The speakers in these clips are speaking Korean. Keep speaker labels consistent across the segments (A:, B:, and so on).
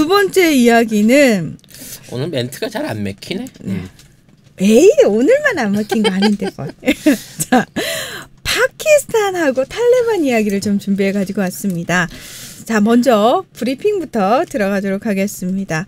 A: 두 번째 이야기는
B: 오늘 멘트가 잘 안 맥히네.
A: 에이 오늘만 안 먹힌 거 아닌데 뭐. 자, 파키스탄하고 탈레반 이야기를 좀 준비해 가지고 왔습니다. 자, 먼저 브리핑부터 들어가도록 하겠습니다.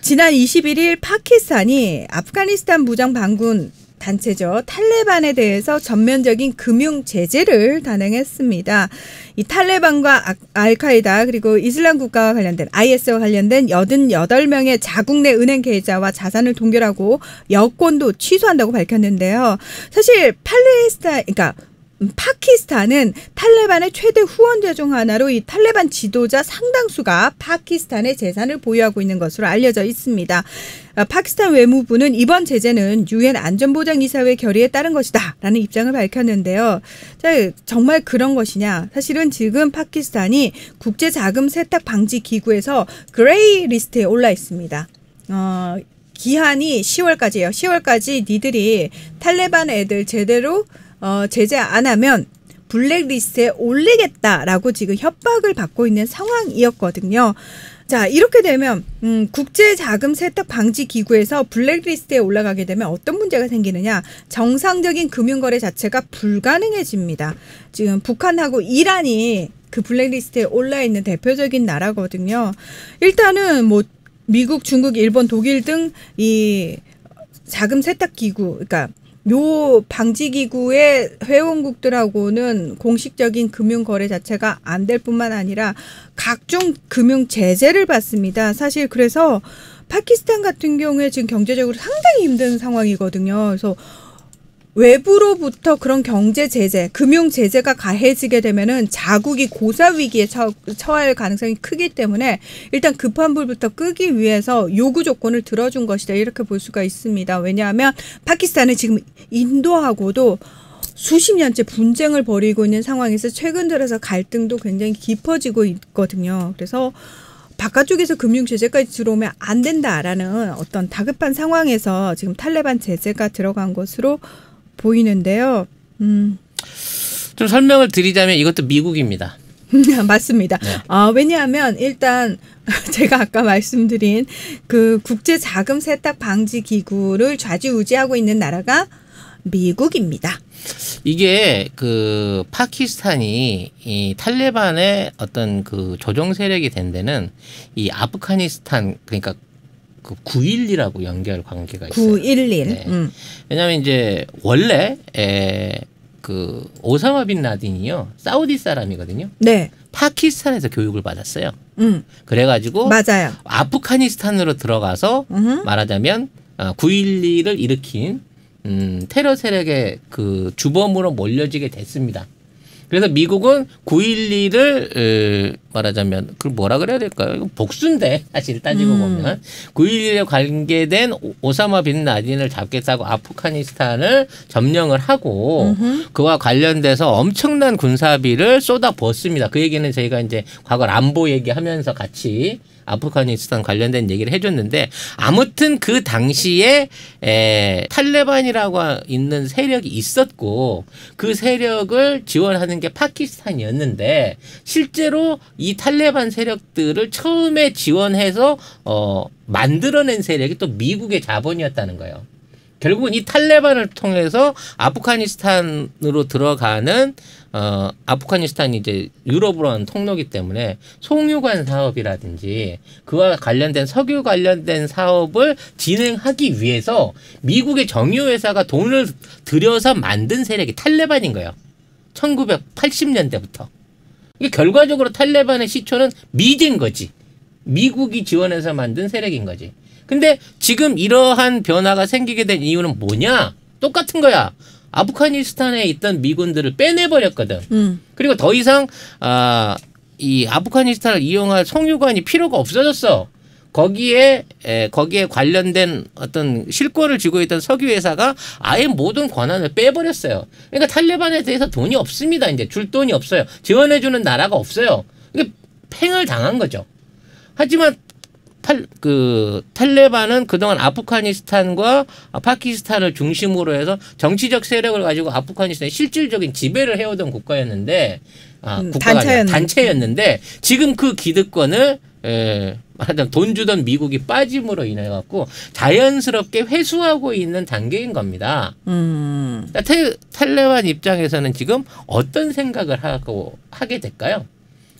A: 지난 21일 파키스탄이 아프가니스탄 무장 반군 단체죠. 탈레반에 대해서 전면적인 금융 제재를 단행했습니다. 이 탈레반과 알카이다 그리고 이슬람 국가와 관련된 IS와 관련된 88명의 자국 내 은행 계좌와 자산을 동결하고 여권도 취소한다고 밝혔는데요. 사실 파키스탄은 탈레반의 최대 후원자 중 하나로 이 탈레반 지도자 상당수가 파키스탄의 재산을 보유하고 있는 것으로 알려져 있습니다. 파키스탄 외무부는 이번 제재는 유엔 안전보장이사회 결의에 따른 것이다 라는 입장을 밝혔는데요. 자, 정말 그런 것이냐. 사실은 지금 파키스탄이 국제자금세탁방지기구에서 그레이 리스트에 올라 있습니다. 기한이 10월까지예요. 10월까지 니들이 탈레반 애들 제대로 제재 안 하면 블랙리스트에 올리겠다라고 지금 협박을 받고 있는 상황이었거든요. 자, 이렇게 되면 국제자금세탁방지기구에서 블랙리스트에 올라가게 되면 어떤 문제가 생기느냐. 정상적인 금융거래 자체가 불가능해집니다. 지금 북한하고 이란이 그 블랙리스트에 올라있는 대표적인 나라거든요. 일단은 뭐 미국, 중국, 일본, 독일 등 이 자금세탁기구, 그러니까 요 방지기구의 회원국들하고는 공식적인 금융거래 자체가 안 될 뿐만 아니라 각종 금융 제재를 받습니다. 사실 그래서 파키스탄 같은 경우에 지금 경제적으로 상당히 힘든 상황이거든요. 그래서 외부로부터 그런 경제 제재, 금융 제재가 가해지게 되면은 자국이 고사 위기에 처할 가능성이 크기 때문에 일단 급한 불부터 끄기 위해서 요구 조건을 들어준 것이다. 이렇게 볼 수가 있습니다. 왜냐하면 파키스탄은 지금 인도하고도 수십 년째 분쟁을 벌이고 있는 상황에서 최근 들어서 갈등도 굉장히 깊어지고 있거든요. 그래서 바깥쪽에서 금융 제재까지 들어오면 안 된다라는 어떤 다급한 상황에서 지금 탈레반 제재가 들어간 것으로 보이는데요.
B: 좀 설명을 드리자면 이것도 미국입니다.
A: 맞습니다.
B: 네.
A: 왜냐하면 일단 제가 아까 말씀드린 그 국제자금세탁방지기구를 좌지우지하고 있는 나라가 미국입니다.
B: 이게 그 파키스탄이 이 탈레반의 어떤 그 조정 세력이 된 데는 이 아프가니스탄 그러니까 그 9.11하고 연결 관계가 있어요.
A: 9.11.
B: 네. 왜냐하면 이제 원래 그 오사마 빈 라딘이요 사우디 사람이거든요.
A: 네.
B: 파키스탄에서 교육을 받았어요. 그래가지고
A: 맞아요.
B: 아프가니스탄으로 들어가서 말하자면 9.11을 일으킨 테러 세력의 그 주범으로 몰려지게 됐습니다. 그래서 미국은 9.11을 말하자면 그걸 뭐라 그래야 될까요? 이거 복수인데 사실 따지고 보면 9.11에 관계된 오사마 빈 라딘을 잡겠다고 아프가니스탄을 점령을 하고 그와 관련돼서 엄청난 군사비를 쏟아부었습니다. 그 얘기는 저희가 이제 과거 람보 얘기하면서 같이 아프가니스탄 관련된 얘기를 해줬는데 아무튼 그 당시에 탈레반이라고 있는 세력이 있었고 그 세력을 지원하는 게 파키스탄이었는데 실제로 이 탈레반 세력들을 처음에 지원해서 만들어낸 세력이 또 미국의 자본이었다는 거예요. 결국은 이 탈레반을 통해서 아프가니스탄으로 들어가는 아프가니스탄이 이제 유럽으로 하는 통로이기 때문에 송유관 사업이라든지 그와 관련된 석유 관련된 사업을 진행하기 위해서 미국의 정유회사가 돈을 들여서 만든 세력이 탈레반인 거예요. 1980년대부터. 이게 결과적으로 탈레반의 시초는 미제인 거지. 미국이 지원해서 만든 세력인 거지. 근데 지금 이러한 변화가 생기게 된 이유는 뭐냐? 똑같은 거야. 아프가니스탄에 있던 미군들을 빼내버렸거든. 그리고 더 이상 이 아프가니스탄을 이용할 송유관이 필요가 없어졌어. 거기에 관련된 어떤 실권을 쥐고 있던 석유 회사가 아예 모든 권한을 빼버렸어요. 그러니까 탈레반에 대해서 돈이 없습니다. 이제 줄 돈이 없어요. 지원해주는 나라가 없어요. 이게 팽을 당한 거죠. 하지만 탈레반은 그동안 아프가니스탄과 파키스탄을 중심으로 해서 정치적 세력을 가지고 아프가니스탄에 실질적인 지배를 해오던 국가였는데 단체였는데 지금 그 기득권을 말하자면 돈 주던 미국이 빠짐으로 인해 갖고 자연스럽게 회수하고 있는 단계인 겁니다. 그러니까 탈레반 입장에서는 지금 어떤 생각을 하게 될까요?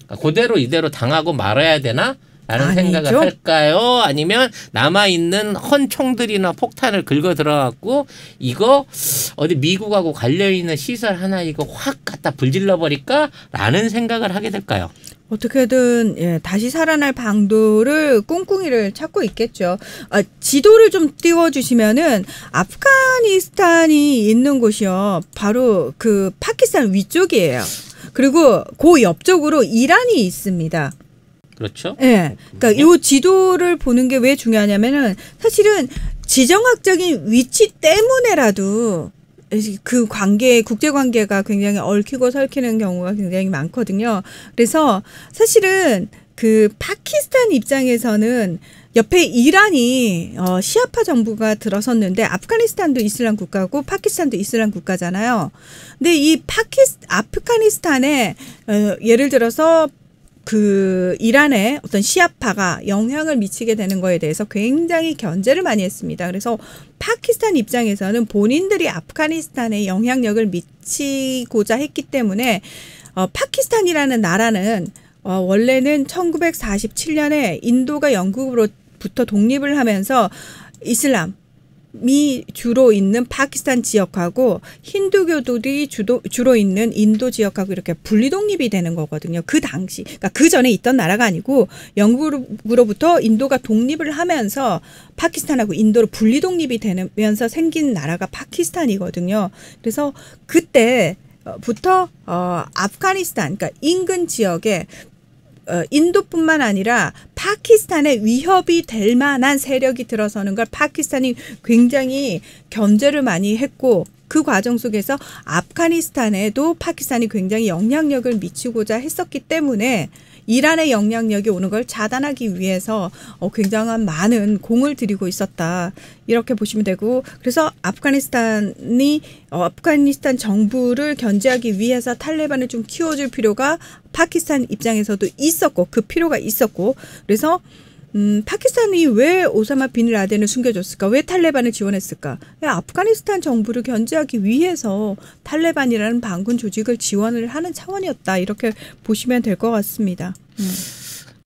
B: 그러니까 그대로 이대로 당하고 말아야 되나? 라는
A: 아니죠.
B: 생각을 할까요? 아니면 남아있는 헌 총들이나 폭탄을 긁어 들어갖고 이거 어디 미국하고 관련있는 시설 하나 이거 확 갖다 불질러 버릴까? 라는 생각을 하게 될까요?
A: 어떻게든 예, 다시 살아날 방도를 꿍꿍이를 찾고 있겠죠. 지도를 좀 띄워주시면은 아프가니스탄이 있는 곳이요. 바로 그 파키스탄 위쪽이에요. 그리고 그 옆쪽으로 이란이 있습니다.
B: 그렇죠.
A: 예. 그러니까 이 지도를 보는 게 왜 중요하냐면은 사실은 지정학적인 위치 때문에라도 그 국제 관계가 굉장히 얽히고 설키는 경우가 굉장히 많거든요. 그래서 사실은 그 파키스탄 입장에서는 옆에 이란이 시아파 정부가 들어섰는데 아프가니스탄도 이슬람 국가고 파키스탄도 이슬람 국가잖아요. 근데 이 아프가니스탄에 예를 들어서 그 이란의 어떤 시아파가 영향을 미치게 되는 거에 대해서 굉장히 견제를 많이 했습니다. 그래서 파키스탄 입장에서는 본인들이 아프가니스탄에 영향력을 미치고자 했기 때문에 파키스탄이라는 나라는 원래는 1947년에 인도가 영국으로부터 독립을 하면서 이슬람이 주로 있는 파키스탄 지역하고 힌두교들이 주로 있는 인도 지역하고 이렇게 분리독립이 되는 거거든요. 그 당시. 그러니까 그 전에 있던 나라가 아니고 영국으로부터 인도가 독립을 하면서 파키스탄하고 인도로 분리독립이 되면서 생긴 나라가 파키스탄이거든요. 그래서 그때부터 아프가니스탄, 그러니까 인근 지역에 인도뿐만 아니라 파키스탄에 위협이 될 만한 세력이 들어서는 걸 파키스탄이 굉장히 견제를 많이 했고 그 과정 속에서 아프가니스탄에도 파키스탄이 굉장히 영향력을 미치고자 했었기 때문에 이란의 영향력이 오는 걸 차단하기 위해서 굉장한 많은 공을 들이고 있었다. 이렇게 보시면 되고 그래서 아프가니스탄 정부를 견제하기 위해서 탈레반을 좀 키워줄 필요가 파키스탄 입장에서도 있었고 그 필요가 있었고 그래서 파키스탄이 왜 오사마 빈 라덴을 숨겨줬을까? 왜 탈레반을 지원했을까? 아프가니스탄 정부를 견제하기 위해서 탈레반이라는 반군 조직을 지원을 하는 차원이었다. 이렇게 보시면 될 것 같습니다.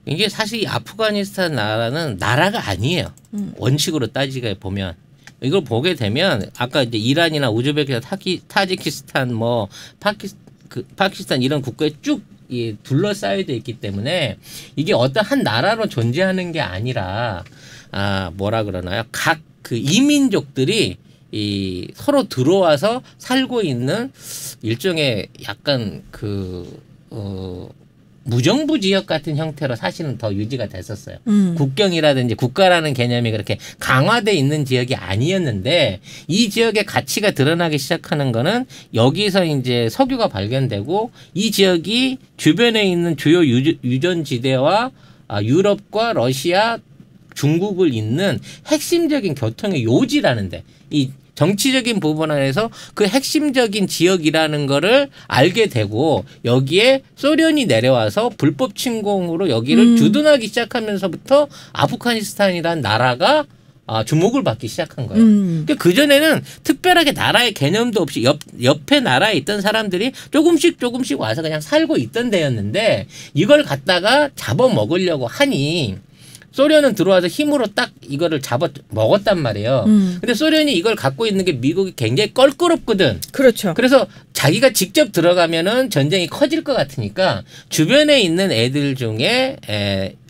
B: 이게 사실 이 아프가니스탄 나라는 나라가 아니에요. 원칙으로 따지게 보면. 이걸 보게 되면 아까 이제 이란이나 우즈베키스탄, 타지키스탄, 뭐 파키스탄 이런 국가에 쭉 둘러싸여져 있기 때문에 이게 어떤 한 나라로 존재하는 게 아니라 뭐라 그러나요? 각 그 이민족들이 서로 들어와서 살고 있는 일종의 약간 무정부 지역 같은 형태로 사실은 더 유지가 됐었어요. 국경이라든지 국가라는 개념이 그렇게 강화돼 있는 지역이 아니었는데 이 지역의 가치가 드러나기 시작하는 거는 여기서 이제 석유가 발견되고 이 지역이 주변에 있는 주요 유전지대와 유럽과 러시아, 중국을 잇는 핵심적인 교통의 요지라는데 이 정치적인 부분 안에서 그 핵심적인 지역이라는 거를 알게 되고 여기에 소련이 내려와서 불법 침공으로 여기를 주둔하기 시작하면서부터 아프가니스탄이라는 나라가 주목을 받기 시작한 거예요. 그러니까 그전에는 특별하게 나라의 개념도 없이 옆에 나라에 있던 사람들이 조금씩 와서 그냥 살고 있던 데였는데 이걸 갖다가 잡아먹으려고 하니 소련은 들어와서 힘으로 딱 이거를 잡아 먹었단 말이에요. 근데 소련이 이걸 갖고 있는 게 미국이 굉장히 껄끄럽거든.
A: 그렇죠.
B: 그래서 자기가 직접 들어가면은 전쟁이 커질 것 같으니까 주변에 있는 애들 중에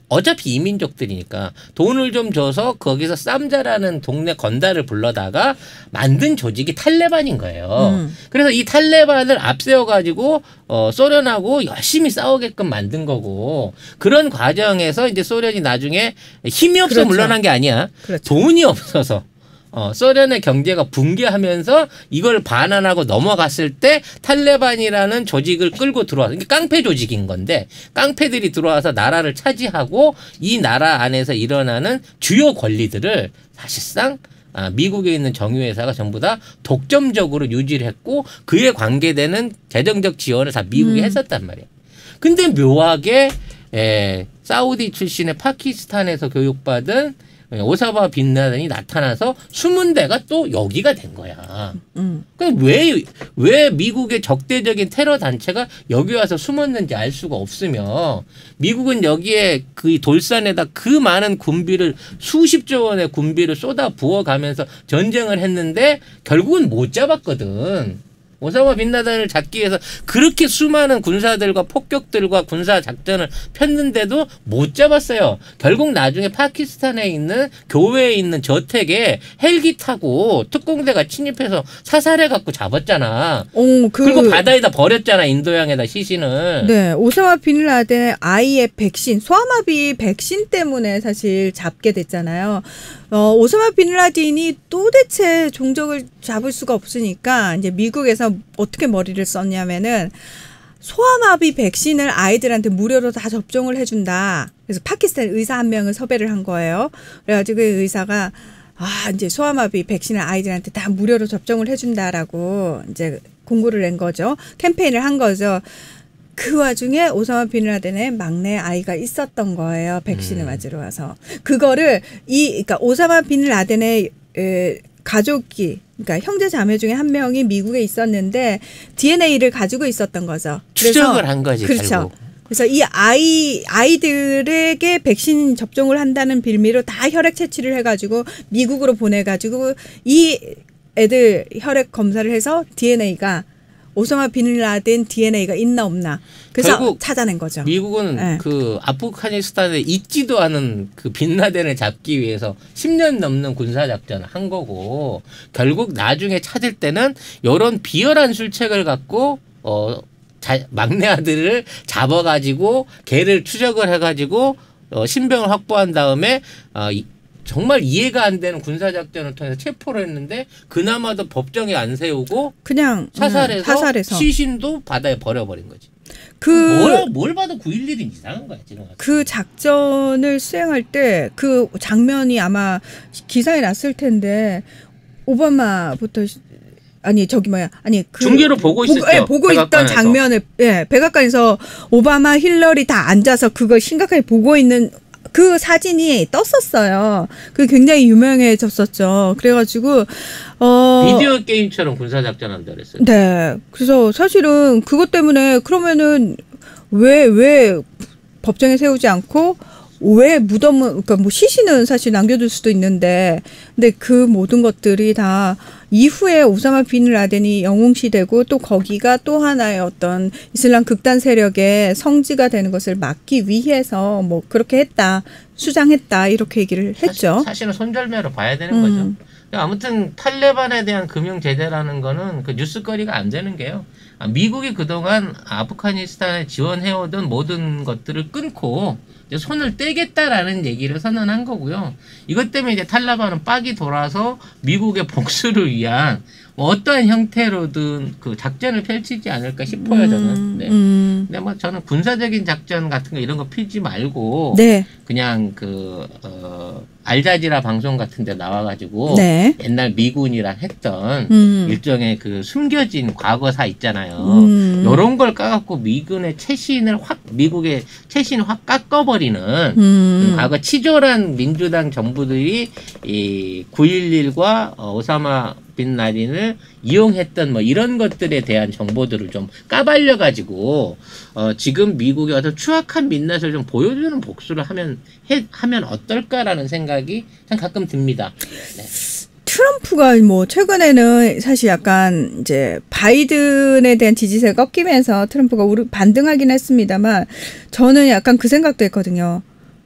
B: 어차피 이민족들이니까 돈을 좀 줘서 거기서 쌈자라는 동네 건달을 불러다가 만든 조직이 탈레반인 거예요. 그래서 이 탈레반을 앞세워가지고 소련하고 열심히 싸우게끔 만든 거고 그런 과정에서 이제 소련이 나중에 힘이 없어
A: 그렇죠.
B: 물러난 게 아니야.
A: 그렇죠.
B: 돈이 없어서. 소련의 경제가 붕괴하면서 이걸 반환하고 넘어갔을 때 탈레반이라는 조직을 끌고 들어와서 이게 깡패 조직인 건데 깡패들이 들어와서 나라를 차지하고 이 나라 안에서 일어나는 주요 권리들을 사실상 미국에 있는 정유회사가 전부 다 독점적으로 유지를 했고 그에 관계되는 재정적 지원을 다 미국이 했었단 말이에요. 근데 묘하게 사우디 출신의 파키스탄에서 교육받은 오사마 빈 라덴이 나타나서 숨은 데가 또 여기가 된 거야. 그럼 왜 미국의 적대적인 테러 단체가 여기 와서 숨었는지 알 수가 없으며 미국은 여기에 그 돌산에다 그 많은 군비를 수십조 원의 군비를 쏟아 부어가면서 전쟁을 했는데 결국은 못 잡았거든. 오사마 빈 라덴을 잡기 위해서 그렇게 수많은 군사들과 폭격들과 군사 작전을 폈는데도 못 잡았어요. 결국 나중에 파키스탄에 있는 교외에 있는 저택에 헬기 타고 특공대가 침입해서 사살해 갖고 잡았잖아. 그리고 바다에다 버렸잖아. 인도양에다 시신을.
A: 네, 오사마 빈 라덴의 아이의 백신, 소아마비 백신 때문에 사실 잡게 됐잖아요. 오사마 빈 라덴이 도대체 종적을 잡을 수가 없으니까 이제 미국에서 어떻게 머리를 썼냐면은 소아마비 백신을 아이들한테 무료로 다 접종을 해준다. 그래서 파키스탄 의사 한 명을 섭외를 한 거예요. 그래가지고 그 의사가 이제 소아마비 백신을 아이들한테 다 무료로 접종을 해준다라고 이제 공고를 낸 거죠. 캠페인을 한 거죠. 그 와중에 오사마 빈 라덴의 막내 아이가 있었던 거예요. 백신을 맞으러 와서. 그거를 그러니까 오사마 빈 라덴의 가족이, 그러니까 형제 자매 중에 한 명이 미국에 있었는데 DNA를 가지고 있었던 거죠.
B: 추적을 한 거지.
A: 그렇죠.
B: 결국.
A: 그래서 이 아이들에게 백신 접종을 한다는 빌미로 다 혈액 채취를 해가지고 미국으로 보내가지고 이 애들 혈액 검사를 해서 DNA가 오사마 빈 라덴 DNA가 있나 없나. 그래서 찾아낸 거죠.
B: 미국은
A: 네.
B: 그 아프가니스탄에 있지도 않은 그 빈 라덴을 잡기 위해서 10년 넘는 군사 작전을 한 거고 결국 나중에 찾을 때는 이런 비열한 술책을 갖고 막내 아들을 잡아가지고 걔를 추적을 해가지고 신병을 확보한 다음에 정말 이해가 안 되는 군사작전을 통해서 체포를 했는데 그나마도 법정에 안 세우고 그냥 사살해서 시신도 바다에 버려버린 거지. 뭘 봐도 9.11이 이상한 거야. 지금
A: 그 작전을 수행할 때 그 장면이 아마 기사에 났을 텐데 오바마부터
B: 중계로 보고 있었죠.
A: 보고 있던 장면을 백악관에서 오바마 힐러리 다 앉아서 그걸 심각하게 보고 있는 그 사진이 떴었어요. 그게 굉장히 유명해졌었죠. 그래가지고
B: 비디오 게임처럼 군사작전 한다 그랬어요.
A: 네. 그래서 사실은 그것 때문에 그러면은 왜 법정에 세우지 않고 왜 무덤은, 그러니까 뭐 시신은 사실 남겨둘 수도 있는데, 근데 그 모든 것들이 다 이후에 오사마 빈 라덴이 영웅시되고 또 거기가 또 하나의 어떤 이슬람 극단 세력의 성지가 되는 것을 막기 위해서 뭐 그렇게 했다, 수장했다 이렇게 얘기를 했죠.
B: 사실은 손절매로 봐야 되는 거죠. 아무튼 탈레반에 대한 금융 제재라는 거는 그 뉴스거리가 안 되는 게요. 미국이 그동안 아프가니스탄에 지원해오던 모든 것들을 끊고 이제 손을 떼겠다라는 얘기를 선언한 거고요. 이것 때문에 이제 탈레반은 빡이 돌아서 미국의 복수를 위한 어떠한 형태로든 그 작전을 펼치지 않을까 싶어요, 저는. 네. 근데 뭐 저는 군사적인 작전 같은 거 이런 거 피지 말고 그냥 알자지라 방송 같은 데 나와가지고 옛날 미군이랑 했던 일종의 그 숨겨진 과거사 있잖아요. 요런 걸 까갖고 미군의 미국의 최신을 확 깎아버리는 과거 치졸한 민주당 정부들이 이 9.11과 오사마 빈 라덴을 이용했던 뭐 이런 것들에 대한 정보들을 좀 까발려가지고 지금 미국의 어떤 추악한 민낯을 좀 보여주는 복수를 하면 어떨까라는 생각이 참 가끔 듭니다. 네.
A: 트럼프가 뭐 최근에는 사실 약간 이제 바이든에 대한 지지세가 꺾이면서 트럼프가 반등하긴 했습니다만 저는 약간 그 생각도 했거든요.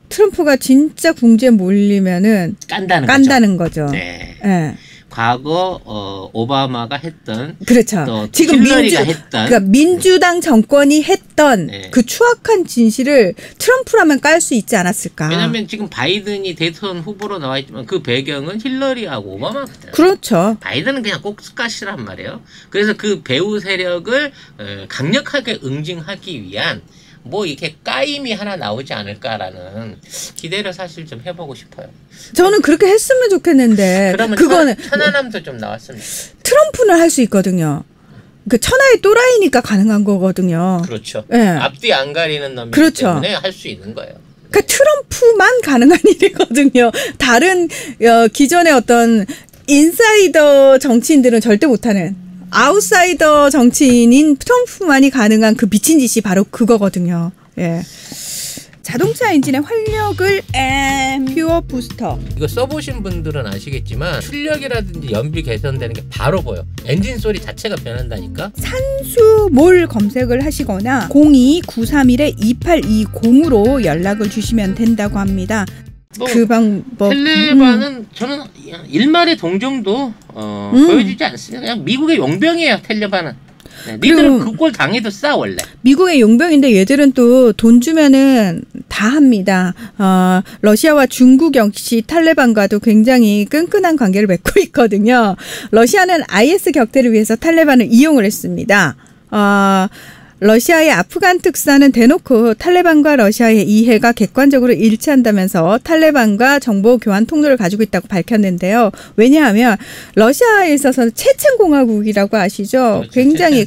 A: 트럼프가 진짜 궁지에 몰리면은 깐다는 거죠.
B: 네.
A: 네.
B: 과거 오바마가 했던
A: 그렇죠.
B: 또
A: 지금
B: 그러니까
A: 민주당 정권이 했던 그 추악한 진실을 트럼프라면 깔 수 있지 않았을까?
B: 왜냐하면 지금 바이든이 대선 후보로 나와 있지만 그 배경은 힐러리하고 오바마거든요.
A: 그렇죠.
B: 바이든은 그냥 꼭스카시란 말이에요. 그래서 그 배후 세력을 강력하게 응징하기 위한 뭐 이렇게 까임이 하나 나오지 않을까라는 기대를 사실 좀 해보고 싶어요.
A: 저는 그렇게 했으면 좋겠는데
B: 그러면
A: 그거는
B: 천안함도 좀 나왔습니다.
A: 트럼프는 할 수 있거든요. 그 천하의 또라이니까 가능한 거거든요.
B: 그렇죠.
A: 네.
B: 앞뒤 안 가리는 놈이기
A: 그렇죠.
B: 때문에 할 수 있는 거예요.
A: 그러니까 트럼프만 가능한 일이거든요. 다른 기존의 어떤 인사이더 정치인들은 절대 못하는 아웃사이더 정치인인 트럼프만이 가능한 그 미친 짓이 바로 그거거든요. 예. 자동차 엔진의 활력을 퓨어 부스터.
B: 이거 써보신 분들은 아시겠지만 출력이라든지 연비 개선되는 게 바로 보여. 엔진 소리 자체가 변한다니까.
A: 산수몰 검색을 하시거나 02-931-2820으로 연락을 주시면 된다고 합니다. 그 방법.
B: 텔레반은 저는 일말의 동정도 보여주지 않습니다. 그냥 미국의 용병이에요. 텔레반은. 네, 니들은 그 꼴 당해도 싸 원래.
A: 미국의 용병인데 얘들은 또 돈 주면은 다 합니다. 러시아와 중국 역시 탈레반과도 굉장히 끈끈한 관계를 맺고 있거든요. 러시아는 IS 격퇴를 위해서 탈레반을 이용을 했습니다. 러시아의 아프간 특사는 대놓고 탈레반과 러시아의 이해가 객관적으로 일치한다면서 탈레반과 정보 교환 통로를 가지고 있다고 밝혔는데요. 왜냐하면 러시아에 있어서는 체첸공화국이라고 아시죠?
B: 그렇죠.
A: 굉장히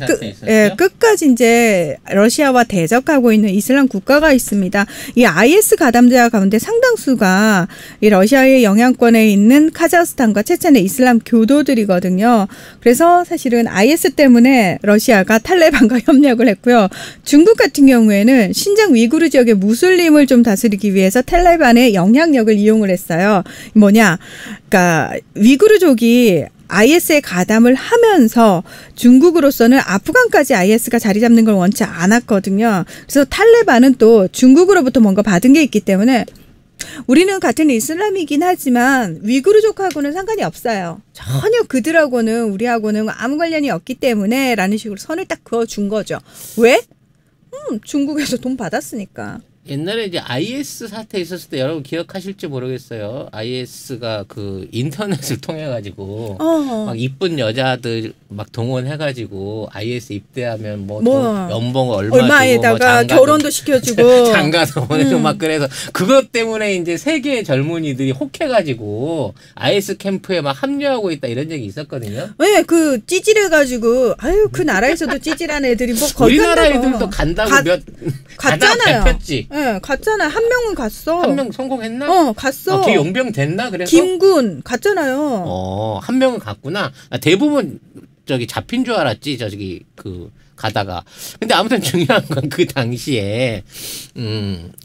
A: 끝까지 이제 러시아와 대적하고 있는 이슬람 국가가 있습니다. 이 IS 가담자 가운데 상당수가 이 러시아의 영향권에 있는 카자흐스탄과 체첸의 이슬람 교도들이거든요. 그래서 사실은 IS 때문에 러시아가 탈레반과 협력을 했고 중국 같은 경우에는 신장 위구르 지역의 무슬림을 좀 다스리기 위해서 탈레반의 영향력을 이용을 했어요. 그러니까 위구르족이 IS에 가담을 하면서 중국으로서는 아프간까지 IS가 자리 잡는 걸 원치 않았거든요. 그래서 탈레반은 또 중국으로부터 뭔가 받은 게 있기 때문에 우리는 같은 이슬람이긴 하지만 위구르족하고는 상관이 없어요. 전혀 그들하고는 우리하고는 아무 관련이 없기 때문에 라는 식으로 선을 딱 그어준 거죠. 왜? 중국에서 돈 받았으니까.
B: 옛날에 이제 IS 사태 있었을 때 여러분 기억하실지 모르겠어요. IS가 그 인터넷을 통해 가지고 막 이쁜 여자들 막 동원해가지고 IS 입대하면 뭐 연봉
A: 얼마에다가 뭐 결혼도 시켜주고
B: 장가도 보내고 막 그래서 그것 때문에 이제 세계의 젊은이들이 혹해가지고 IS 캠프에 막 합류하고 있다 이런 적이 있었거든요.
A: 네, 그 찌질해가지고 아유 그 나라에서도 찌질한 애들이 뭐 거기
B: 우리나라 애들도 간다고
A: 갔잖아요.
B: 뱉었지.
A: 네, 갔잖아. 한 명은 갔어.
B: 한 명 성공했나?
A: 갔어.
B: 걔 용병 됐나? 그래서
A: 김군 갔잖아요.
B: 한 명은 갔구나. 대부분 저기 잡힌 줄 알았지. 저기 그 가다가. 근데 아무튼 중요한 건 그 당시에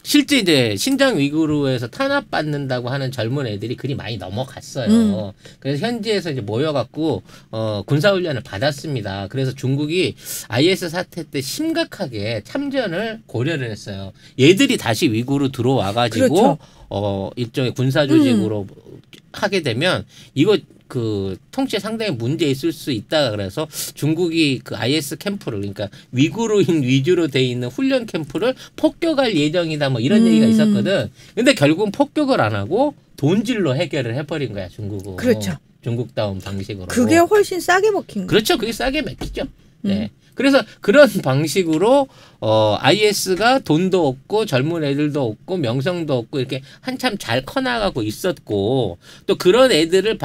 B: 실제 이제 신장 위구르에서 탄압받는다고 하는 젊은 애들이 그리 많이 넘어갔어요. 그래서 현지에서 이제 모여갖고 군사훈련을 받았습니다. 그래서 중국이 IS 사태 때 심각하게 참전을 고려를 했어요. 얘들이 다시 위구르 들어와가지고 그렇죠. 일종의 군사 조직으로 하게 되면 이거 그 통치에 상당히 문제 있을 수 있다. 그래서 중국이 그 IS 캠프를 그러니까 위구르인 위주로 돼 있는 훈련 캠프를 폭격할 예정이다. 뭐 이런 얘기가 있었거든. 근데 결국은 폭격을 안 하고 돈질로 해결을 해버린 거야 중국은.
A: 그렇죠.
B: 중국다운 방식으로.
A: 그게 훨씬 싸게 먹힌 거야.
B: 그렇죠. 그게 싸게 먹히죠. 네. 그래서 그런 방식으로 IS가 돈도 없고 젊은 애들도 없고 명성도 없고 이렇게 한참 잘 커나가고 있었고 또 그런 애들을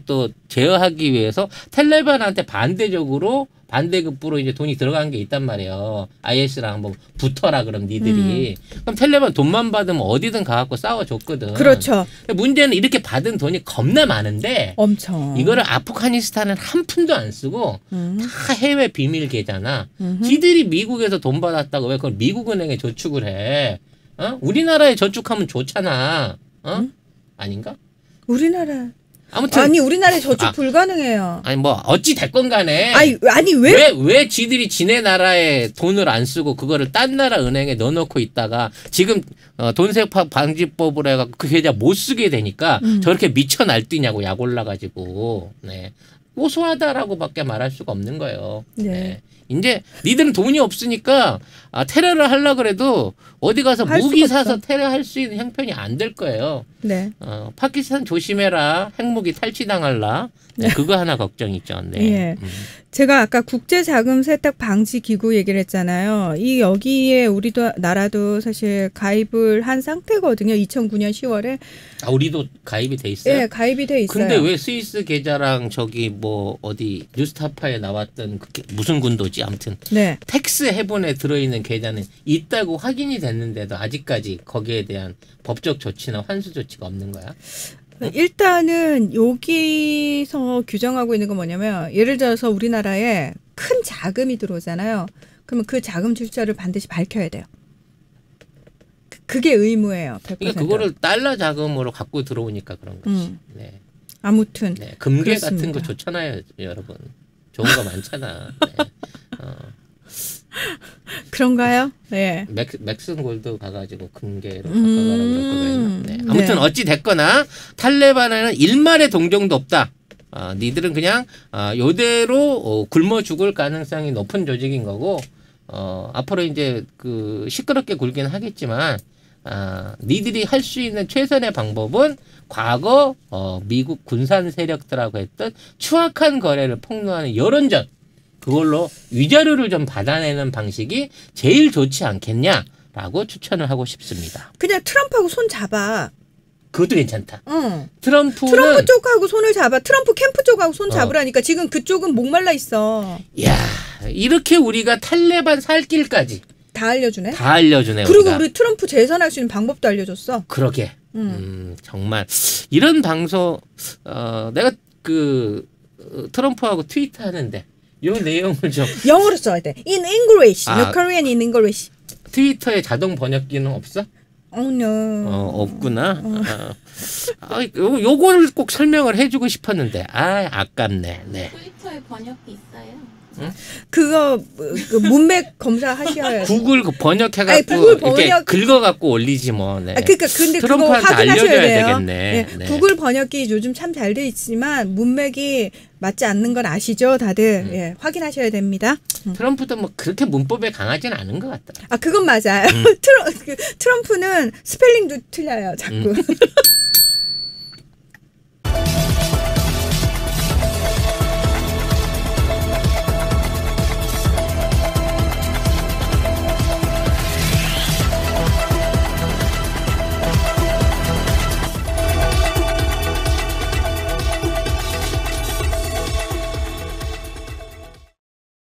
B: 또 제어하기 위해서 텔레반한테 반대적으로 반대급부로 이제 돈이 들어간 게 있단 말이에요. IS랑 한번 붙어라 그럼 니들이. 그럼 텔레반 돈만 받으면 어디든 가갖고 싸워줬거든.
A: 그렇죠.
B: 문제는 이렇게 받은 돈이 겁나 많은데
A: 엄청.
B: 이거를 아프가니스탄은 한 푼도 안 쓰고 다 해외 비밀 계좌나 지들이 미국에서 돈 받았다고 왜 그걸 미국은행에 저축을 해. 우리나라에 저축하면 좋잖아. 아닌가?
A: 우리나라.
B: 아무튼
A: 아니 우리나라에 저축 불가능해요.
B: 아니 뭐 어찌 됐건 간에
A: 아니 왜
B: 지들이 지네 나라에 돈을 안 쓰고 그거를 딴 나라 은행에 넣어놓고 있다가 지금 돈세탁 방지법으로 해갖고 그 계좌 못 쓰게 되니까 저렇게 미쳐 날뛰냐고 약 올라가지고. 네. 고소하다라고밖에 말할 수가 없는 거예요.
A: 네.
B: 이제 니들은 돈이 없으니까 테러를 하려고 그래도 어디 가서 무기 사서 테러할 수 있는 형편이 안 될 거예요.
A: 네.
B: 파키스탄 조심해라. 핵무기 탈취당할라. 네, 그거 하나 걱정이죠. 네.
A: 예. 제가 아까 국제자금 세탁 방지 기구 얘기를 했잖아요. 이 여기에 우리도 나라도 사실 가입을 한 상태거든요. 2009년 10월에.
B: 아, 우리도 가입이 돼 있어요?
A: 네, 가입이 돼 있어요.
B: 근데 왜 스위스 계좌랑 저기 뭐 어디 뉴스타파에 나왔던 무슨 군도지 아무튼
A: 네.
B: 텍스 해본에 들어있는 계좌는 있다고 확인이 됐는데도 아직까지 거기에 대한 법적 조치나 환수 조치가 없는 거야?
A: 일단은 여기서 규정하고 있는 건 뭐냐면 예를 들어서 우리나라에 큰 자금이 들어오잖아요. 그러면 그 자금 출처를 반드시 밝혀야 돼요. 그게 의무예요. 100%.
B: 그러니까 그거를 달러 자금으로 갖고 들어오니까 그런 거지. 네.
A: 아무튼
B: 네. 금괴
A: 그렇습니다.
B: 같은 거 좋잖아요, 여러분. 좋은 거 많잖아. 네.
A: 그런가요? 네.
B: 맥슨 골드 가가지고 금괴로 바꿔가라 그럴 거예요. 네. 아무튼
A: 네.
B: 어찌 됐거나 탈레반에는 일말의 동정도 없다. 니들은 그냥 요대로 굶어 죽을 가능성이 높은 조직인 거고 앞으로 이제 그 시끄럽게 굴긴 하겠지만 니들이 할 수 있는 최선의 방법은 과거 미국 군산 세력들하고 했던 추악한 거래를 폭로하는 여론전 그걸로 위자료를 좀 받아내는 방식이 제일 좋지 않겠냐라고 추천을 하고 싶습니다.
A: 그냥 트럼프하고 손 잡아.
B: 그것도 괜찮다.
A: 응.
B: 트럼프
A: 쪽하고 손을 잡아. 트럼프 캠프 쪽하고 손 잡으라니까 지금 그쪽은 목말라 있어.
B: 야 이렇게 우리가 탈레반 살 길까지
A: 다 알려주네.
B: 다 알려주네.
A: 그리고
B: 우리가.
A: 우리 트럼프 재선할 수 있는 방법도 알려줬어.
B: 그러게. 정말 이런 방송 내가 그 트럼프하고 트위터 하는데 요 내용을 좀
A: 영어로 써야 돼. In English.
B: 아.
A: No Korean in English.
B: 트위터에 자동 번역기는 없어?
A: Oh no.
B: 없구나. 요거를 꼭 설명을 해주고 싶었는데 아깝네. 네.
C: 트위터에 번역기 있어요.
A: 그거 그 문맥 검사하셔야 돼.
B: 구글 번역해갖고
A: 아니, 구글
B: 이렇게
A: 번역-
B: 긁어갖고 올리지 뭐. 네.
A: 그러니까 근데 그거
B: 트럼프한테
A: 확인하셔야
B: 알려줘야
A: 돼요.
B: 되겠네. 네.
A: 구글 번역기 요즘 참 잘 돼 있지만 문맥이 맞지 않는 건 아시죠, 다들. 예, 확인하셔야 됩니다.
B: 트럼프도 뭐 그렇게 문법에 강하진 않은 것 같다.
A: 그 트럼프는 스펠링도 틀려요, 자꾸.